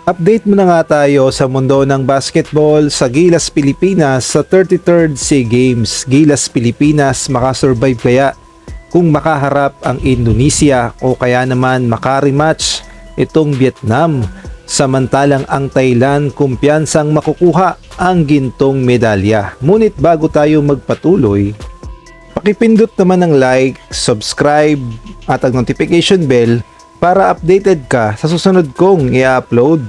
Update muna nga tayo sa mundo ng basketball sa Gilas Pilipinas sa 33rd SEA Games. Gilas Pilipinas makasurvive kaya kung makaharap ang Indonesia o kaya naman makarimatch itong Vietnam. Samantalang ang Thailand kumpiyansang makukuha ang gintong medalya. Ngunit bago tayo magpatuloy, pakipindot naman ng like, subscribe at ang notification bell para updated ka sa susunod kong i-upload.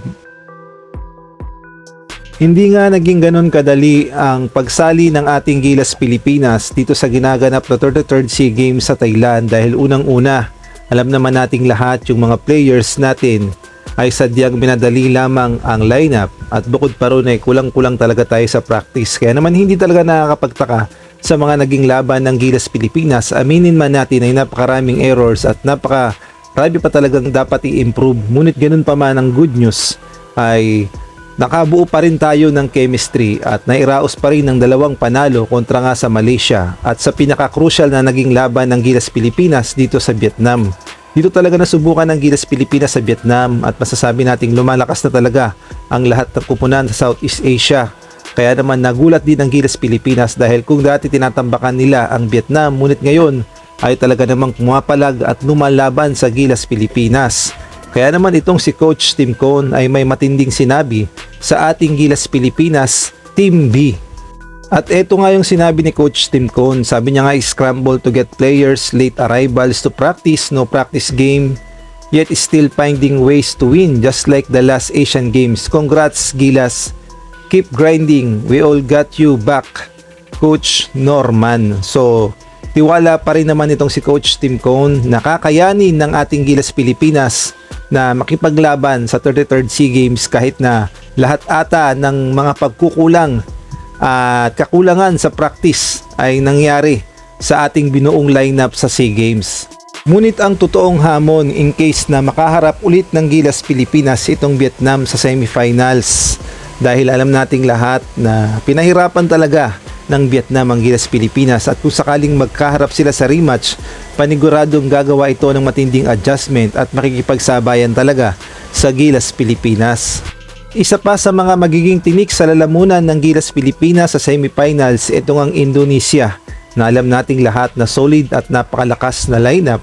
Hindi nga naging ganun kadali ang pagsali ng ating Gilas Pilipinas dito sa ginaganap na 33rd SEA Games sa Thailand dahil unang-una, alam naman nating lahat yung mga players natin ay sadyang minadali lamang ang lineup at bukod pa ron ay kulang-kulang talaga tayo sa practice. Kaya naman hindi talaga nakakapagtaka sa mga naging laban ng Gilas Pilipinas. Aminin man natin ay napakaraming errors at napakarami pa talagang dapat i-improve. Ngunit ganun pa man ang good news ay nakabuo pa rin tayo ng chemistry at nairaos pa rin ng dalawang panalo kontra nga sa Malaysia at sa pinaka-crucial na naging laban ng Gilas Pilipinas dito sa Vietnam. Dito talaga nasubukan ng Gilas Pilipinas sa Vietnam at masasabi nating lumalakas na talaga ang lahat ng kupunan sa Southeast Asia. Kaya naman nagulat din ang Gilas Pilipinas dahil kung dati tinatambakan nila ang Vietnam, ngunit ngayon ay talaga namang pumapalag at lumalaban sa Gilas Pilipinas. Kaya naman itong si Coach Tim Cone ay may matinding sinabi sa ating Gilas Pilipinas Team B. At eto nga yung sinabi ni Coach Tim Cone. Sabi niya nga, scramble to get players, late arrivals to practice, no practice game, yet still finding ways to win just like the last Asian Games. Congrats Gilas, keep grinding, we all got you back, Coach Norman. So tiwala pa rin naman itong si Coach Tim Cone na kakayanin ng ating Gilas Pilipinas na makipaglaban sa 33rd SEA Games kahit na lahat ata ng mga pagkukulang at kakulangan sa practice ay nangyari sa ating binuong lineup sa SEA Games. Ngunit ang totoong hamon in case na makaharap ulit ng Gilas Pilipinas itong Vietnam sa semifinals, dahil alam nating lahat na pinahirapan talaga ng Vietnam ang Gilas Pilipinas at kung sakaling magkaharap sila sa rematch, paniguradong gagawa ito ng matinding adjustment at makikipagsabayan talaga sa Gilas Pilipinas. Isa pa sa mga magiging tinik sa lalamunan ng Gilas Pilipinas sa semifinals, itong ang Indonesia na alam nating lahat na solid at napakalakas na lineup.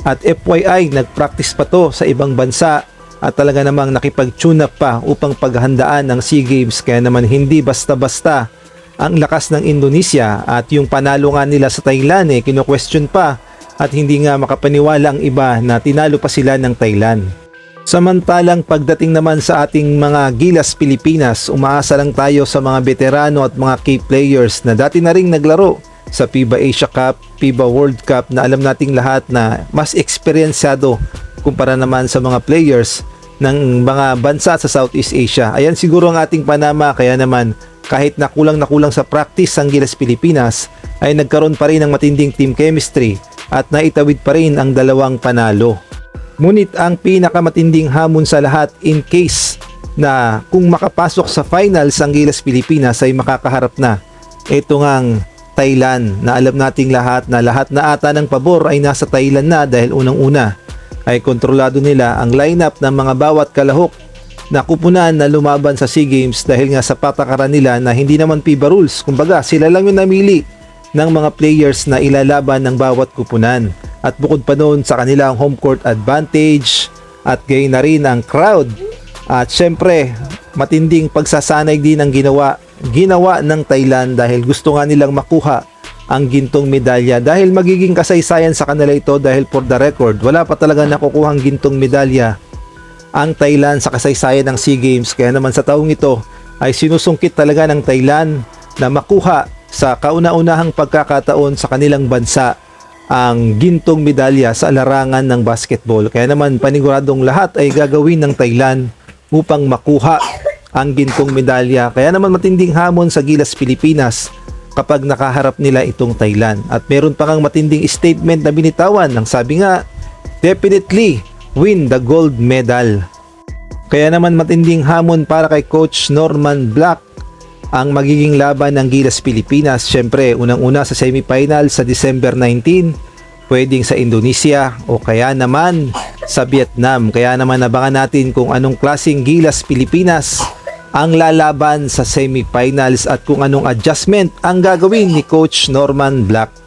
At FYI, nagpractice pa to sa ibang bansa at talaga namang nakipag-tune up pa upang paghandaan ng SEA Games. Kaya naman hindi basta-basta ang lakas ng Indonesia at yung panalo nga nila sa Thailand kino-question pa at hindi nga makapaniwala ang iba na tinalo pa sila ng Thailand. Samantalang pagdating naman sa ating mga Gilas Pilipinas, umaasa lang tayo sa mga veterano at mga key players na dati na ring naglaro sa FIBA Asia Cup, FIBA World Cup na alam nating lahat na mas eksperyensyado kumpara naman sa mga players ng mga bansa sa Southeast Asia. Ayan siguro ang ating Panama, kaya naman kahit na kulang sa practice ang Gilas Pilipinas ay nagkaroon pa rin ng matinding team chemistry at naitawid pa rin ang dalawang panalo. Ngunit ang pinakamatinding hamon sa lahat in case na kung makapasok sa finals ang Gilas Pilipinas ay makakaharap na ito ngang Thailand na alam nating lahat na ata ng pabor ay nasa Thailand na dahil unang-una ay kontrolado nila ang lineup ng mga bawat kalahok na kupunan na lumaban sa SEA Games dahil nga sa patakaran nila na hindi naman FIBA rules. Kumbaga sila lang yung namili ng mga players na ilalaban ng bawat kupunan. At bukod pa noon sa kanilang home court advantage at gayon na rin ang crowd. At syempre, matinding pagsasanay din ang ginawa ng Thailand dahil gusto nga nilang makuha ang gintong medalya. Dahil magiging kasaysayan sa kanila ito dahil for the record, wala pa talaga nakukuhang gintong medalya ang Thailand sa kasaysayan ng SEA Games. Kaya naman sa taong ito ay sinusungkit talaga ng Thailand na makuha sa kauna-unahang pagkakataon sa kanilang bansa ang gintong medalya sa larangan ng basketball. Kaya naman paniguradong lahat ay gagawin ng Thailand upang makuha ang gintong medalya. Kaya naman matinding hamon sa Gilas Pilipinas kapag nakaharap nila itong Thailand. At meron pa ngang matinding statement na binitawan ng sabi nga, definitely win the gold medal. Kaya naman matinding hamon para kay Coach Norman Black ang magiging laban ng Gilas Pilipinas. Syempre, unang-una sa semifinal sa December 19, pwedeng sa Indonesia o kaya naman sa Vietnam. Kaya naman abangan natin kung anong klaseng Gilas Pilipinas ang lalaban sa semifinals at kung anong adjustment ang gagawin ni Coach Norman Black.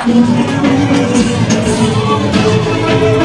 Thank you.